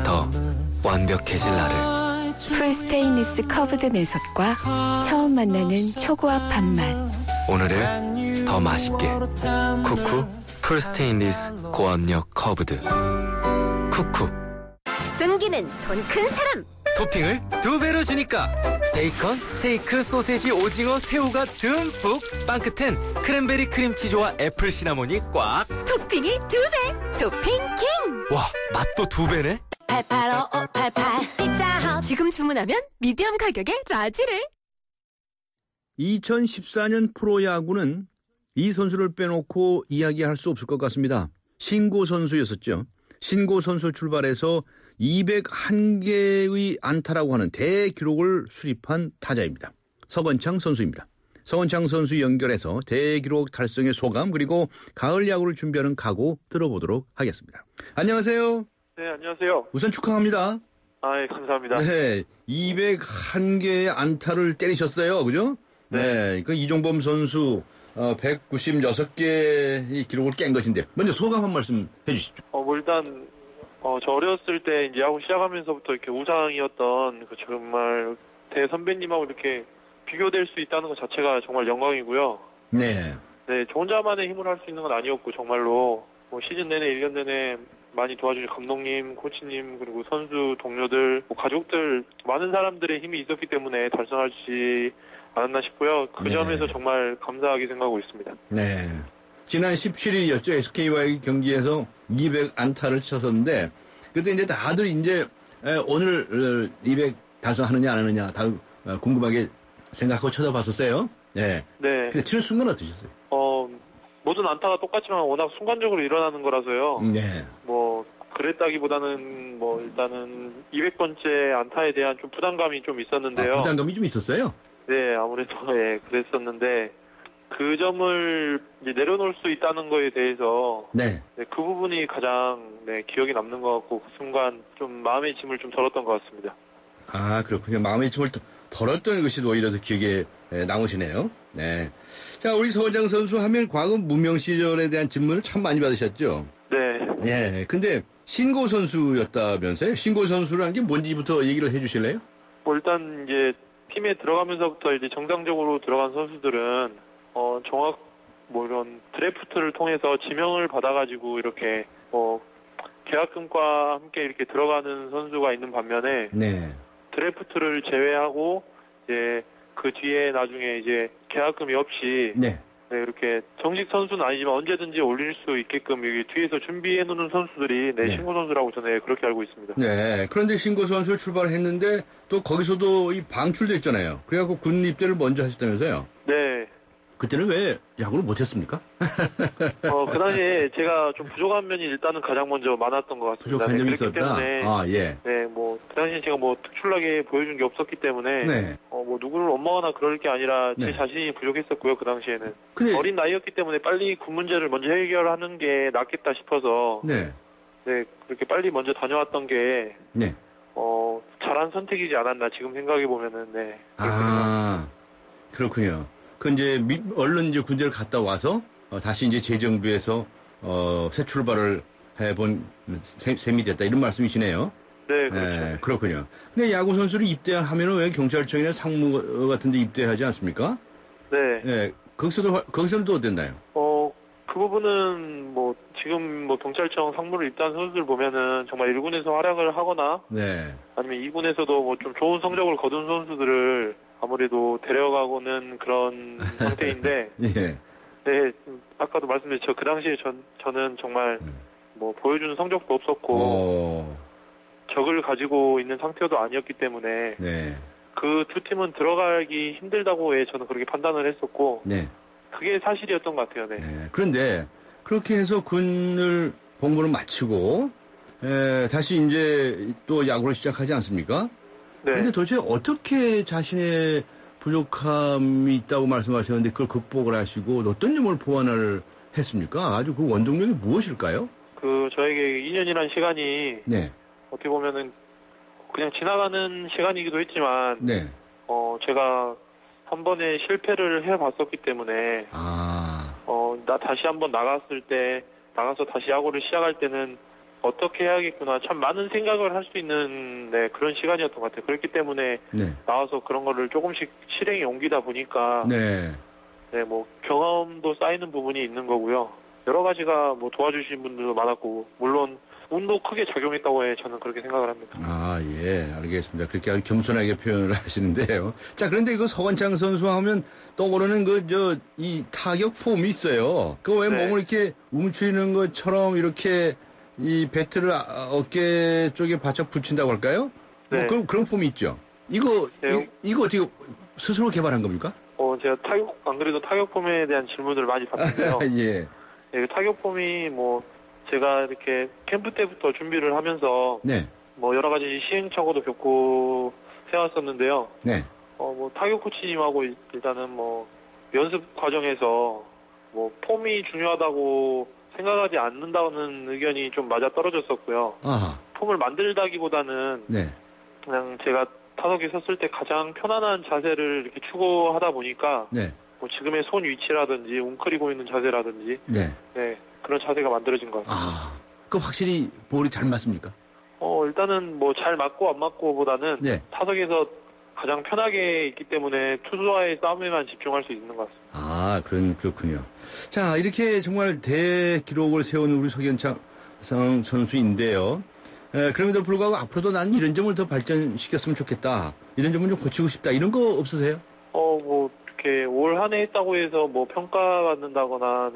더 완벽해질 나를. 풀스테인리스 커브드 내솥과 처음 만나는 초고압 밥맛. 오늘을 더 맛있게. 쿠쿠 풀스테인리스 고압력 커브드. 쿠쿠. 숨기는 손 큰 사람. 토핑을 2배로 주니까 베이컨, 스테이크, 소세지, 오징어, 새우가 듬뿍. 빵 끝엔 크랜베리 크림치즈와 애플 시나몬이 꽉. 토핑이 2배. 토핑 킹. 와, 맛도 2배네. 885588 피자헛. 지금 주문하면 미디엄 가격에 라지를. 2014년 프로야구는 이 선수를 빼놓고 이야기할 수 없을 것 같습니다. 신고 선수였었죠. 신고 선수 출발해서 201개의 안타라고 하는 대기록을 수립한 타자입니다. 서건창 선수입니다. 서건창 선수 연결해서 대기록 달성의 소감 그리고 가을 야구를 준비하는 각오 들어보도록 하겠습니다. 안녕하세요. 네, 안녕하세요. 우선 축하합니다. 아, 감사합니다. 네, 201개의 안타를 때리셨어요. 그죠? 네. 그 이종범 선수 196개의 기록을 깬 것인데 먼저 소감 한 말씀 해주십시오. 뭐 일단 저 어렸을 때 이제 야구 시작하면서부터 이렇게 우상이었던 그 정말 대선배님하고 이렇게 비교될 수 있다는 것 자체가 정말 영광이고요. 네. 네, 저 혼자만의 힘으로 할 수 있는 건 아니었고 정말로 뭐 시즌 내내 1년 내내 많이 도와주신 감독님, 코치님, 그리고 선수, 동료들, 가족들, 많은 사람들의 힘이 있었기 때문에 달성하지 않았나 싶고요. 그 점에서 정말 감사하게 생각하고 있습니다. 네. 지난 17일이었죠. SK와의 경기에서 200안타를 쳤었는데, 그때 이제 다들 이제 오늘 200 달성하느냐 안 하느냐 다 궁금하게 생각하고 쳐다봤었어요. 네. 네. 근데 치는 순간 어떠셨어요? 모든 안타가 똑같지만 워낙 순간적으로 일어나는 거라서요. 네. 그랬다기보다는 일단은 200번째 안타에 대한 좀 부담감이 좀 있었는데요. 부담감이 좀 있었어요? 네, 아무래도 그랬었는데 그 점을 이제 내려놓을 수 있다는 거에 대해서 그 부분이 가장 기억에 남는 것 같고 그 순간 좀 마음의 짐을 좀 덜었던 것 같습니다. 아, 그렇군요. 마음의 짐을 덜었던 것이 오히려 더 기억에 남으시네요. 네. 자, 우리 서원장 선수 하면 과거 무명 시절에 대한 질문을 참 많이 받으셨죠? 네. 예. 근데 신고 선수였다면서요? 신고 선수라는 게 뭔지부터 얘기를 해주실래요? 일단 이제 팀에 들어가면서부터 이제 정상적으로 들어간 선수들은 이런 드래프트를 통해서 지명을 받아가지고 이렇게 계약금과 함께 이렇게 들어가는 선수가 있는 반면에 드래프트를 제외하고 이제 그 뒤에 나중에 이제 계약금이 없이 이렇게 정식 선수는 아니지만 언제든지 올릴 수 있게끔 여기 뒤에서 준비해 놓는 선수들이 신고 선수라고 저는 그렇게 알고 있습니다. 네. 그런데 신고 선수 출발했는데 또 거기서도 이 방출됐잖아요. 그래갖고 군 입대를 먼저 하셨다면서요? 네. 그때는 왜 야구를 못했습니까? 그 당시에 제가 좀 부족한 면이 일단은 가장 먼저 많았던 것 같습니다. 부족한 점이 있었다? 때문에 그 당시에 제가 특출나게 보여준 게 없었기 때문에 누구를 원망하나 그럴 게 아니라 제 자신이 부족했었고요. 그 당시에는 어린 나이였기 때문에 빨리 군 문제를 먼저 해결하는 게 낫겠다 싶어서 그렇게 빨리 먼저 다녀왔던 게 잘한 선택이지 않았나 지금 생각해 보면은 그렇군요. 이제 얼른 이제 군대를 갔다 와서 다시 이제 재정비해서 새 출발을 해본 셈이 됐다 이런 말씀이시네요. 네, 그렇죠. 그렇군요. 근데 야구 선수를 입대하면은 왜 경찰청이나 상무 같은데 입대하지 않습니까? 네. 거기서는 또 어땠나요? 그 부분은 지금 경찰청 상무를 입대한 선수들 보면은 정말 1군에서 활약을 하거나 아니면 2군에서도 좀 좋은 성적을 거둔 선수들을 아무래도 데려가고는 그런 상태인데 아까도 말씀드렸죠. 그 당시에 저는 정말 보여주는 성적도 없었고 적을 가지고 있는 상태도 아니었기 때문에 그 두 팀은 들어가기 힘들다고 저는 그렇게 판단을 했었고 그게 사실이었던 것 같아요. 그런데 그렇게 해서 군을 복무를 마치고 다시 이제 또 야구를 시작하지 않습니까? 근데 도대체 어떻게 자신의 부족함이 있다고 말씀하셨는데 그걸 극복을 하시고 어떤 점을 보완을 했습니까? 아주 그 원동력이 무엇일까요? 저에게 2년이라는 시간이 어떻게 보면은 그냥 지나가는 시간이기도 했지만 제가 한 번에 실패를 해봤었기 때문에 나 다시 한번 나가서 다시 야구를 시작할 때는 어떻게 해야겠구나 참 많은 생각을 할 수 있는 그런 시간이었던 것 같아요. 그렇기 때문에 나와서 그런 거를 조금씩 실행에 옮기다 보니까 경험도 쌓이는 부분이 있는 거고요. 여러 가지가 도와주신 분들도 많았고 물론 운도 크게 작용했다고 저는 그렇게 생각을 합니다. 알겠습니다. 그렇게 아주 겸손하게 표현을 하시는데요. 자, 그런데 이거 서건창 선수 하면 떠오르는 이 타격 폼이 있어요. 그거 왜 몸을 이렇게 움츠리는 것처럼 이렇게 이 배트를 어깨 쪽에 바짝 붙인다고 할까요? 그런 폼이 있죠. 이거 어떻게 스스로 개발한 겁니까? 제가 안 그래도 타격 폼에 대한 질문을 많이 받는데요. 타격 폼이 제가 이렇게 캠프 때부터 준비를 하면서 여러 가지 시행착오도 겪고 해왔었는데요. 타격 코치님하고 일단은 연습 과정에서 폼이 중요하다고 생각하지 않는다는 의견이 좀 맞아 떨어졌었고요. 폼을 만들다기보다는 그냥 제가 타석에 섰을 때 가장 편안한 자세를 이렇게 추구하다 보니까 지금의 손 위치라든지 웅크리고 있는 자세라든지 그런 자세가 만들어진 것 같습니다. 그 확실히 볼이 잘 맞습니까? 일단은 잘 맞고 안 맞고보다는 타석에서 가장 편하게 있기 때문에 투수와의 싸움에만 집중할 수 있는 것 같습니다. 그렇군요. 자, 이렇게 정말 대기록을 세운 우리 서건창 선수인데요. 그럼에도 불구하고 앞으로도 난 이런 점을 더 발전시켰으면 좋겠다. 이런 점은 좀 고치고 싶다. 이런 거 없으세요? 뭐 이렇게 올 한 해 했다고 해서 뭐 평가받는다거나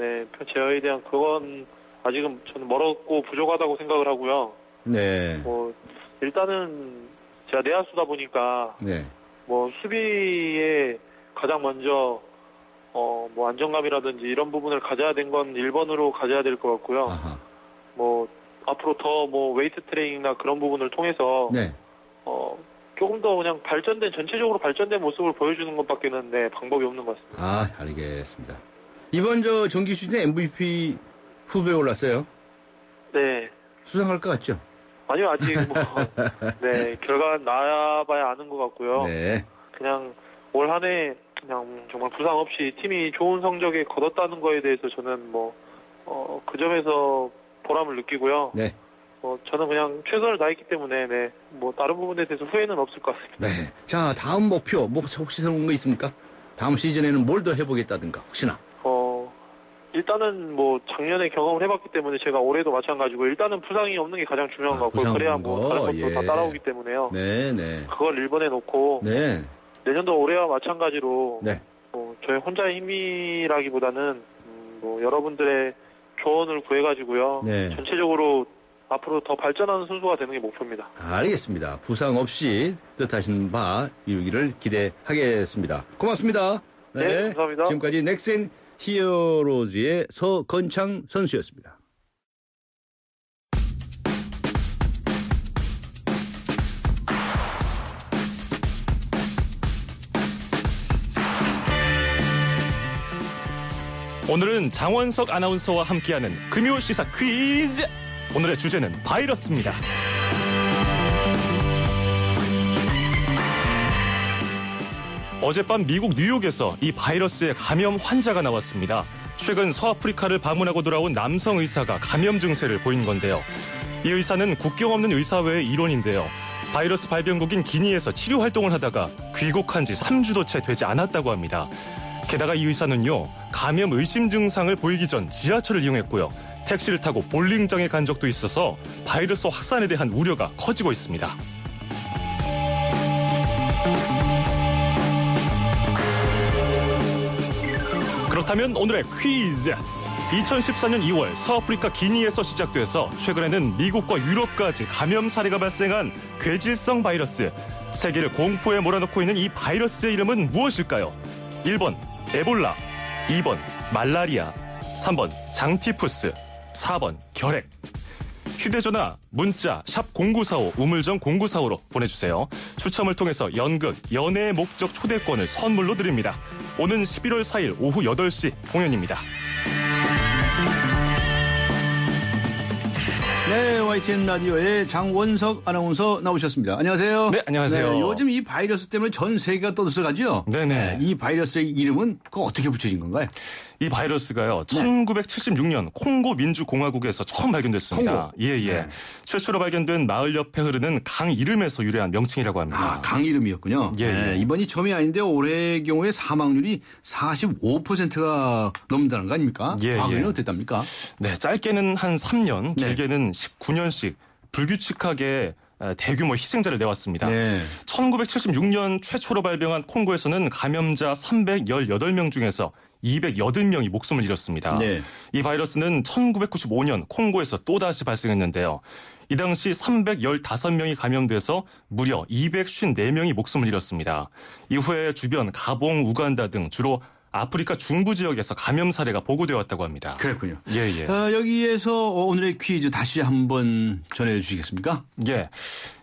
제어에 대한 그건 아직은 저는 멀었고 부족하다고 생각을 하고요. 네. 뭐 일단은 제가 내야수다 보니까 네. 뭐 수비에 가장 먼저 뭐 안정감이라든지 이런 부분을 가져야 된 건 1번으로 가져야 될 것 같고요. 아하. 뭐 앞으로 더 뭐 웨이트 트레이닝이나 그런 부분을 통해서 네. 조금 더 그냥 전체적으로 발전된 모습을 보여주는 것밖에는 방법이 없는 것 같습니다. 알겠습니다. 이번 정기 시즌 MVP 후보에 올랐어요. 네. 수상할 것 같죠? 아니요, 아직 결과 나와봐야 아는 것 같고요. 네. 그냥 올 한 해 그냥 정말 부상 없이 팀이 좋은 성적에 거뒀다는 거에 대해서 저는 그 점에서 보람을 느끼고요. 네. 저는 그냥 최선을 다했기 때문에 뭐 다른 부분에 대해서 후회는 없을 것 같습니다. 네. 자, 다음 목표 혹시 세운 거 있습니까? 다음 시즌에는 뭘 더 해보겠다든가 혹시나. 일단은 뭐 작년에 경험을 해봤기 때문에 제가 올해도 마찬가지고 일단은 부상이 없는 게 가장 중요한 것 같고요. 그래야 뭐 다른 것도 다 따라오기 때문에요. 네. 그걸 1번에 놓고 내년도 올해와 마찬가지로 뭐 저의 혼자의 힘이라기보다는 뭐 여러분들의 조언을 구해가지고요. 전체적으로 앞으로 더 발전하는 선수가 되는 게 목표입니다. 알겠습니다. 부상 없이 뜻하신 바 이루기를 기대하겠습니다. 고맙습니다. 네, 감사합니다. 지금까지 넥센 히어로즈의 서건창 선수였습니다. 오늘은 장원석 아나운서와 함께하는 금요 시사 퀴즈. 오늘의 주제는 바이러스입니다. 어젯밤 미국 뉴욕에서 이 바이러스의 감염 환자가 나왔습니다. 최근 서아프리카를 방문하고 돌아온 남성 의사가 감염 증세를 보인 건데요. 이 의사는 국경 없는 의사회의 일원인데요. 바이러스 발병국인 기니에서 치료 활동을 하다가 귀국한 지 3주도 채 되지 않았다고 합니다. 게다가 이 의사는요, 감염 의심 증상을 보이기 전 지하철을 이용했고요. 택시를 타고 볼링장에 간 적도 있어서 바이러스 확산에 대한 우려가 커지고 있습니다. 그렇다면 오늘의 퀴즈. 2014년 2월 서아프리카 기니에서 시작돼서 최근에는 미국과 유럽까지 감염 사례가 발생한 괴질성 바이러스. 세계를 공포에 몰아넣고 있는 이 바이러스의 이름은 무엇일까요? 1번 에볼라, 2번 말라리아, 3번 장티푸스, 4번 결핵. 휴대전화, 문자, 샵 0945, 우물정 0945로 보내주세요. 추첨을 통해서 연극, 연애의 목적 초대권을 선물로 드립니다. 오는 11월 4일 오후 8시 공연입니다. 네, YTN 라디오의 장원석 아나운서 나오셨습니다. 안녕하세요. 네, 안녕하세요. 네, 요즘 이 바이러스 때문에 전 세계가 떠들썩하죠? 네네. 이 바이러스의 이름은 어떻게 붙여진 건가요? 이 바이러스가요, 1976년 콩고 민주공화국에서 처음 발견됐습니다. 콩고? 예. 최초로 발견된 마을 옆에 흐르는 강 이름에서 유래한 명칭이라고 합니다. 강 이름이었군요. 예. 이번이 처음이 아닌데 올해의 경우에 사망률이 45%가 넘는다는 거 아닙니까? 과거에는 어땠답니까? 네, 짧게는 한 3년, 길게는 19년씩 불규칙하게 대규모 희생자를 내왔습니다. 1976년 최초로 발병한 콩고에서는 감염자 318명 중에서 280명이 목숨을 잃었습니다. 이 바이러스는 1995년 콩고에서 또다시 발생했는데요. 이 당시 315명이 감염돼서 무려 254명이 목숨을 잃었습니다. 이후에 주변 가봉, 우간다 등 주로 아프리카 중부 지역에서 감염 사례가 보고되어 왔다고 합니다. 그렇군요. 예. 여기에서 오늘의 퀴즈 다시 한번 전해주시겠습니까? 예.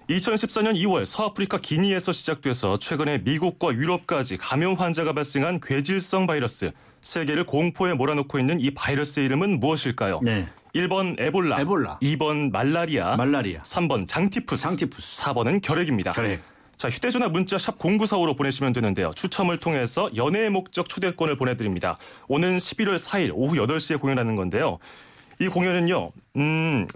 2014년 2월 서아프리카 기니에서 시작돼서 최근에 미국과 유럽까지 감염 환자가 발생한 괴질성 바이러스. 세계를 공포에 몰아넣고 있는 이 바이러스의 이름은 무엇일까요? 1번 에볼라, 2번 말라리아, 3번 장티푸스, 4번은 결핵입니다. 자, 휴대전화 문자 샵 0945로 보내시면 되는데요. 추첨을 통해서 연애의 목적 초대권을 보내드립니다. 오는 11월 4일 오후 8시에 공연하는 건데요. 이 공연은요,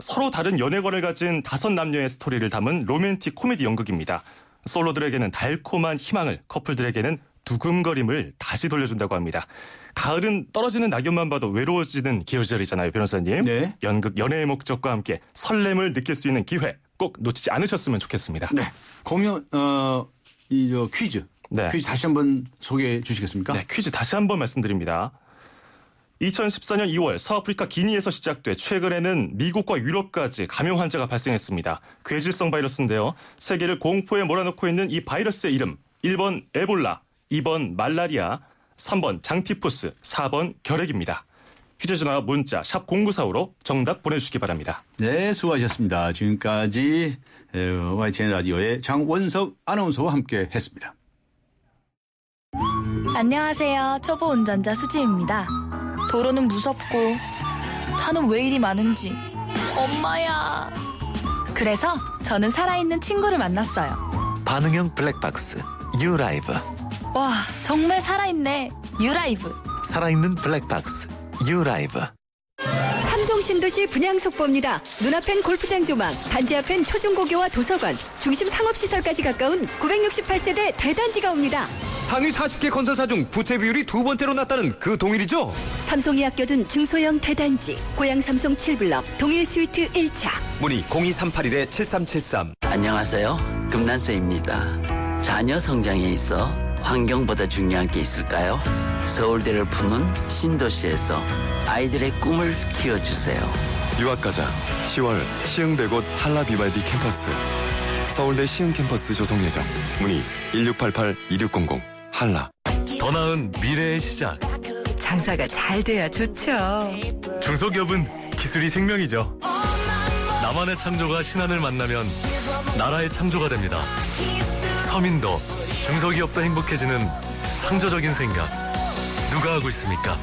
서로 다른 연애관을 가진 5남녀의 스토리를 담은 로맨틱 코미디 연극입니다. 솔로들에게는 달콤한 희망을, 커플들에게는 두근거림을 다시 돌려준다고 합니다. 가을은 떨어지는 낙엽만 봐도 외로워지는 계절이잖아요, 변호사님. 네. 연극 연애의 목적과 함께 설렘을 느낄 수 있는 기회 꼭 놓치지 않으셨으면 좋겠습니다. 네. 공연 퀴즈. 네. 퀴즈 다시 한번 소개해 주시겠습니까? 네, 퀴즈 다시 한번 말씀드립니다. 2014년 2월 서아프리카 기니에서 시작돼 최근에는 미국과 유럽까지 감염 환자가 발생했습니다. 괴질성 바이러스인데요. 세계를 공포에 몰아넣고 있는 이 바이러스의 이름 1번 에볼라, 2번 말라리아, 3번 장티푸스, 4번 결핵입니다. 휴대전화 문자 샵 0945로 정답 보내주시기 바랍니다. 네, 수고하셨습니다. 지금까지 YTN 라디오의 장원석 아나운서와 함께 했습니다. 안녕하세요. 초보 운전자 수지입니다. 도로는 무섭고 차는 왜 이리 많은지 엄마야. 그래서 저는 살아있는 친구를 만났어요. 반응형 블랙박스 유라이브. 와, 정말 살아있네. 유라이브. 살아있는 블랙박스 유라이브. 삼성 신도시 분양 속보입니다. 눈앞엔 골프장 조망, 단지 앞엔 초중고교와 도서관, 중심 상업시설까지 가까운 968세대 대단지가 옵니다. 상위 40개 건설사 중 부채 비율이 두 번째로 낮다는 그 동일이죠? 삼성이 아껴둔 중소형 대단지, 고양 삼성 7블럭, 동일 스위트 1차. 문의 02381-7373. 안녕하세요. 금난세입니다. 자녀 성장에 있어 환경보다 중요한 게 있을까요? 서울대를 품은 신도시에서 아이들의 꿈을 키워주세요. 유학가자 10월 시흥대곳 한라비발디 캠퍼스. 서울대 시흥 캠퍼스 조성 예정. 문의 1688-2600 한라. 더 나은 미래의 시작. 장사가 잘 돼야 좋죠. 중소기업은 기술이 생명이죠. 나만의 창조가 신한을 만나면 나라의 창조가 됩니다. 서민도 중소기업도 행복해지는 창조적인 생각 누가 하고 있습니까?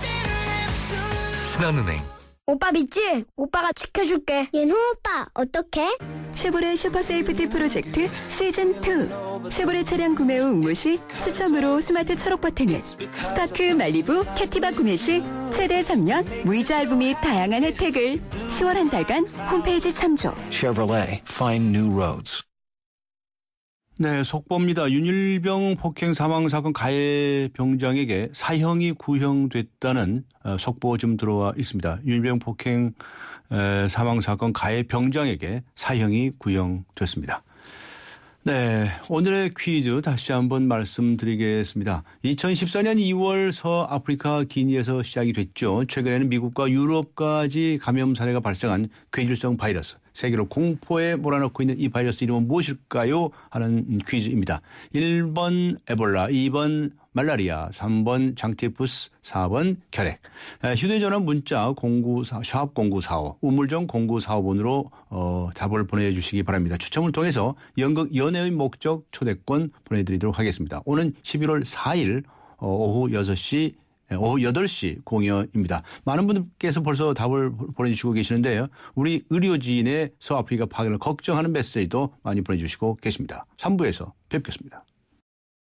신한은행. 오빠 믿지? 오빠가 지켜줄게. 예노 오빠 어떡해? 쉐보레 슈퍼세이프티 프로젝트 시즌2. 쉐보레 차량 구매 후 응모 시 추첨으로 스마트 초록 버튼을, 스파크 말리부 캡티바 구매 시 최대 3년 무이자 할부 및 다양한 혜택을. 10월 한 달간 홈페이지 참조. Chevrolet, find new roads. 네, 속보입니다. 윤일병 폭행 사망 사건 가해 병장에게 사형이 구형됐다는 속보 지금 들어와 있습니다. 윤일병 폭행 사망 사건 가해 병장에게 사형이 구형됐습니다. 네, 오늘의 퀴즈 다시 한번 말씀드리겠습니다. 2014년 2월 서아프리카 기니에서 시작이 됐죠. 최근에는 미국과 유럽까지 감염 사례가 발생한 괴질성 바이러스. 세계를 공포에 몰아넣고 있는 이 바이러스 이름은 무엇일까요? 하는 퀴즈입니다. 1번 에볼라, 2번 말라리아, 3번 장티푸스, 4번 결핵. 휴대전화 문자 0945, 우물정 0945번으로 답을 보내주시기 바랍니다. 추첨을 통해서 연극 연애의 목적 초대권 보내드리도록 하겠습니다. 오는 11월 4일 오후 8시 공연입니다. 많은 분들께서 벌써 답을 보내주시고 계시는데요. 우리 의료진의 서아프리카 파견을 걱정하는 메시지도 많이 보내주시고 계십니다. 3부에서 뵙겠습니다.